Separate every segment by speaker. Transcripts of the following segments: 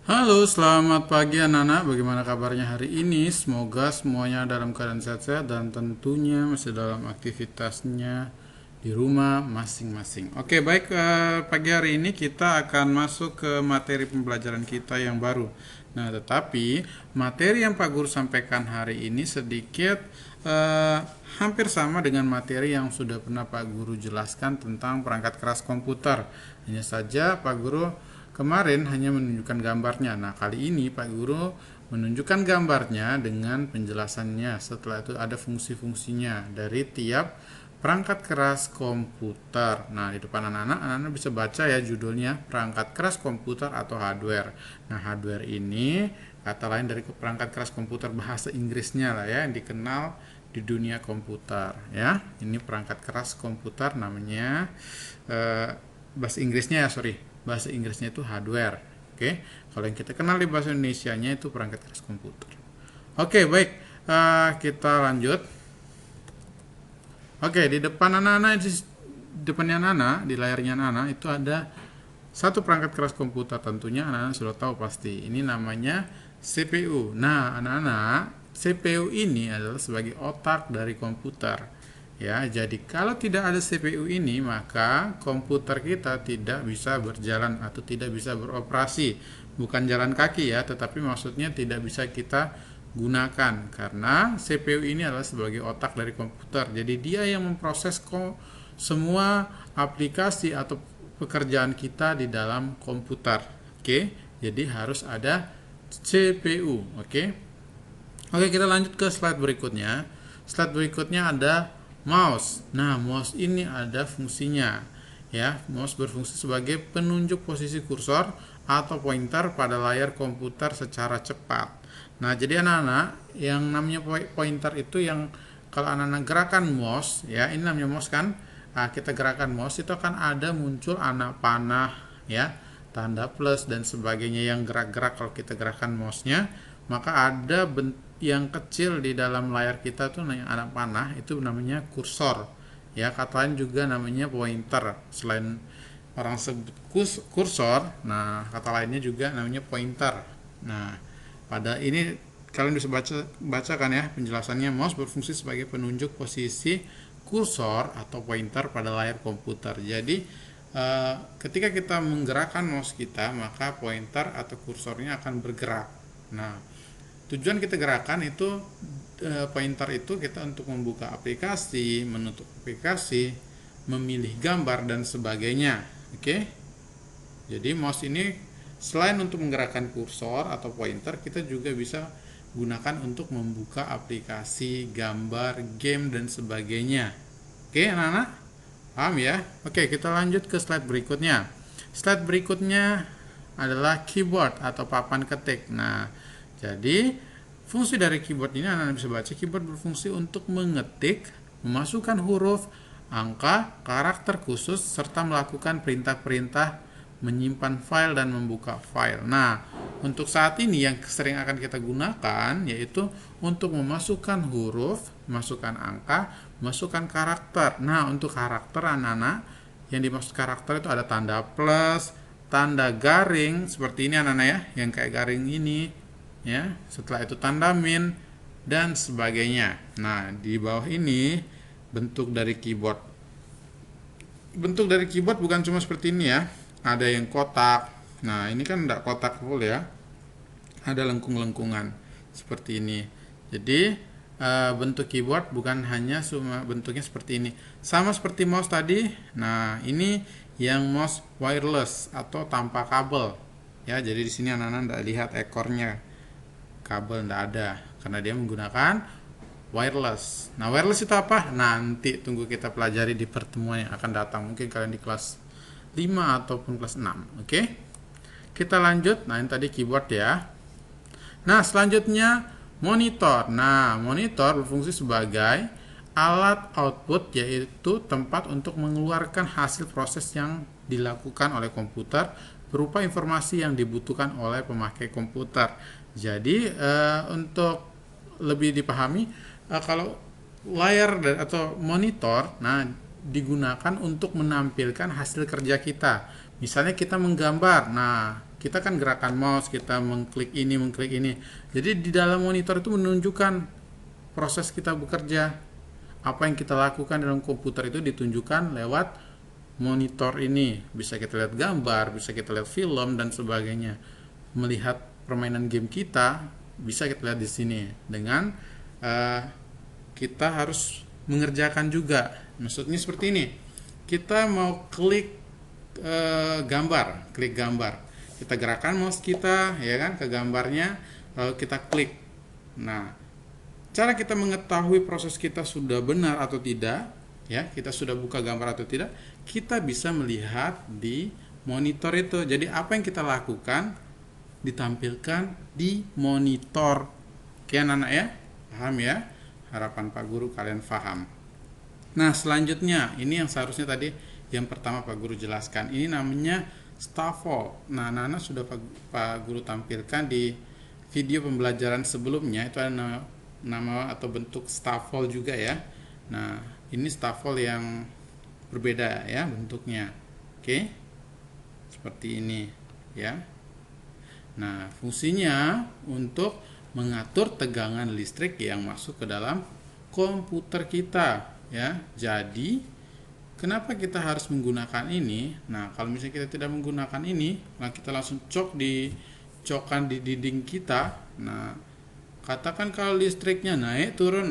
Speaker 1: Halo, selamat pagi anak-anak. Bagaimana kabarnya hari ini? Semoga semuanya dalam keadaan sehat-sehat dan tentunya masih dalam aktivitasnya di rumah masing-masing. Oke, baik. Pagi hari ini kita akan masuk ke materi pembelajaran kita yang baru. Nah, tetapi materi yang Pak Guru sampaikan hari ini sedikit eh, hampir sama dengan materi yang sudah pernah Pak Guru jelaskan tentang perangkat keras komputer. Hanya saja Pak Guru kemarin hanya menunjukkan gambarnya. Nah, kali ini Pak Guru menunjukkan gambarnya dengan penjelasannya. Setelah itu ada fungsi-fungsinya dari tiap perangkat keras komputer. Nah, di depan anak-anak bisa baca ya judulnya perangkat keras komputer atau hardware. Nah, hardware ini kata lain dari perangkat keras komputer bahasa Inggrisnya lah ya, yang dikenal di dunia komputer ya. Ini perangkat keras komputer namanya bahasa Inggrisnya ya, sorry. Bahasa Inggrisnya itu hardware. Oke, kalau yang kita kenal di bahasa Indonesianya itu perangkat keras komputer. Oke, baik. Kita lanjut. Oke, di depan anak-anak, di depannya anak-anak, di layarnya anak-anak itu ada satu perangkat keras komputer. Tentunya anak-anak sudah tahu pasti. Ini namanya CPU. Nah, anak-anak, CPU ini adalah sebagai otak dari komputer. Ya, jadi kalau tidak ada CPU ini, maka komputer kita tidak bisa berjalan atau tidak bisa beroperasi. Bukan jalan kaki ya, tetapi maksudnya tidak bisa kita gunakan karena CPU ini adalah sebagai otak dari komputer. Jadi dia yang memproses semua aplikasi atau pekerjaan kita di dalam komputer. Oke, jadi harus ada CPU. Oke. Oke, kita lanjut ke slide berikutnya. Slide berikutnya ada mouse. Nah, mouse ini ada fungsinya. Ya, mouse berfungsi sebagai penunjuk posisi kursor atau pointer pada layar komputer secara cepat. Nah, jadi anak-anak, yang namanya pointer itu yang kalau anak-anak gerakan mouse, ya, ini namanya mouse kan. Nah, kita gerakan mouse itu akan ada muncul anak panah, ya, tanda plus dan sebagainya yang gerak-gerak kalau kita gerakan mouse-nya, maka ada yang kecil di dalam layar kita tuh yang anak panah itu namanya kursor. Ya, kata lain juga namanya pointer. Selain orang sebut kursor, nah kata lainnya juga namanya pointer. Nah, pada ini kalian bisa bacakan ya penjelasannya. Mouse berfungsi sebagai penunjuk posisi kursor atau pointer pada layar komputer. Jadi ketika kita menggerakkan mouse kita, maka pointer atau kursornya akan bergerak. Nah, tujuan kita gerakan itu pointer itu kita untuk membuka aplikasi, menutup aplikasi, memilih gambar dan sebagainya. Oke. Jadi mouse ini selain untuk menggerakkan kursor atau pointer, kita juga bisa gunakan untuk membuka aplikasi, gambar, game dan sebagainya. Oke, anak-anak? Paham ya? Oke, kita lanjut ke slide berikutnya. Slide berikutnya adalah keyboard atau papan ketik. Nah, jadi fungsi dari keyboard ini anak-anak bisa baca. Keyboard berfungsi untuk mengetik, memasukkan huruf, angka, karakter khusus, serta melakukan perintah-perintah, menyimpan file dan membuka file. Nah, untuk saat ini yang sering akan kita gunakan yaitu untuk memasukkan huruf, memasukkan angka, memasukkan karakter. Nah, untuk karakter anak-anak yang dimaksud karakter itu ada tanda plus, tanda garing seperti ini anak-anak ya, yang kayak garing ini ya. Setelah itu tanda min dan sebagainya. Nah, di bawah ini bentuk dari keyboard. Bentuk dari keyboard bukan cuma seperti ini ya. Ada yang kotak. Nah, ini kan tidak kotak full ya. Ada lengkung-lengkungan seperti ini. Jadi bentuk keyboard bukan hanya cuma bentuknya seperti ini. Sama seperti mouse tadi. Nah, ini yang mouse wireless atau tanpa kabel. Ya, jadi di sini anak-anak tidak lihat ekornya. Kabel tidak ada karena dia menggunakan wireless. Nah, wireless itu apa? Nanti tunggu kita pelajari di pertemuan yang akan datang. Mungkin kalian di kelas 5 ataupun kelas 6. Oke. Kita lanjut. Nah, ini tadi keyboard ya. Nah, selanjutnya monitor. Nah, monitor berfungsi sebagai alat output, yaitu tempat untuk mengeluarkan hasil proses yang dilakukan oleh komputer berupa informasi yang dibutuhkan oleh pemakai komputer. Jadi untuk lebih dipahami, kalau layar atau monitor, nah digunakan untuk menampilkan hasil kerja kita. Misalnya kita menggambar. Nah, kita kan gerakan mouse, kita mengklik ini. Jadi di dalam monitor itu menunjukkan proses kita bekerja. Apa yang kita lakukan dalam komputer itu ditunjukkan lewat monitor ini. Bisa kita lihat gambar, bisa kita lihat film dan sebagainya. Melihat permainan game kita bisa kita lihat di sini dengan kita harus mengerjakan juga. Maksudnya seperti ini. Kita mau klik gambar, kita gerakan mouse kita ya kan ke gambarnya, lalu kita klik. Nah, cara kita mengetahui proses kita sudah benar atau tidak, ya, kita sudah buka gambar atau tidak, kita bisa melihat di monitor itu. Jadi apa yang kita lakukan ditampilkan di monitor. Oke anak-anak ya, paham ya? Harapan Pak Guru kalian paham. Nah, selanjutnya ini yang seharusnya tadi yang pertama Pak Guru jelaskan. Ini namanya Stavol. Nah, anak-anak sudah Pak Guru tampilkan di video pembelajaran sebelumnya. Itu ada nama atau bentuk Stavol juga ya. Nah, ini Stavol yang berbeda ya bentuknya. Oke. Seperti ini ya. Nah, fungsinya untuk mengatur tegangan listrik yang masuk ke dalam komputer kita ya. Jadi kenapa kita harus menggunakan ini? Nah, kalau misalnya kita tidak menggunakan ini, nah kita langsung cokan di dinding kita. Nah, katakan kalau listriknya naik turun.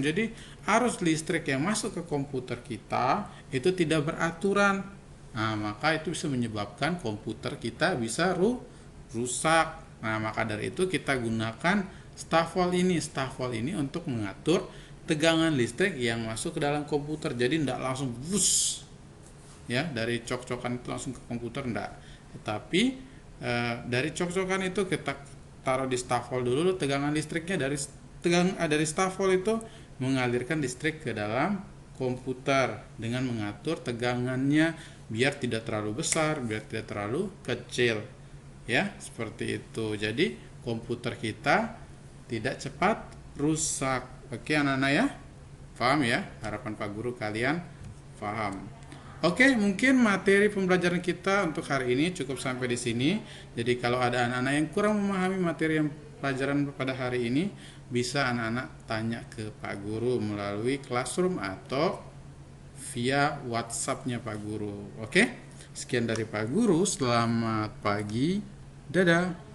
Speaker 1: Jadi arus listrik yang masuk ke komputer kita itu tidak beraturan. Nah, maka itu bisa menyebabkan komputer kita bisa rusak. Nah, maka dari itu kita gunakan Stavol ini untuk mengatur tegangan listrik yang masuk ke dalam komputer. Jadi tidak langsung bus ya, dari cok-cokan itu langsung ke komputer enggak. Tetapi dari cok-cokan itu kita taruh di Stavol dulu, tegangan listriknya dari Stavol itu mengalirkan listrik ke dalam komputer dengan mengatur tegangannya biar tidak terlalu besar, biar tidak terlalu kecil. Ya, seperti itu. Jadi komputer kita tidak cepat rusak. Oke anak-anak ya, paham ya? Harapan Pak Guru kalian paham. Oke, mungkin materi pembelajaran kita untuk hari ini cukup sampai di sini. Jadi kalau ada anak-anak yang kurang memahami materi yang pelajaran pada hari ini, bisa anak-anak tanya ke Pak Guru melalui Classroom atau via WhatsApp-nya Pak Guru. Oke, sekian dari Pak Guru. Selamat pagi. Dadah.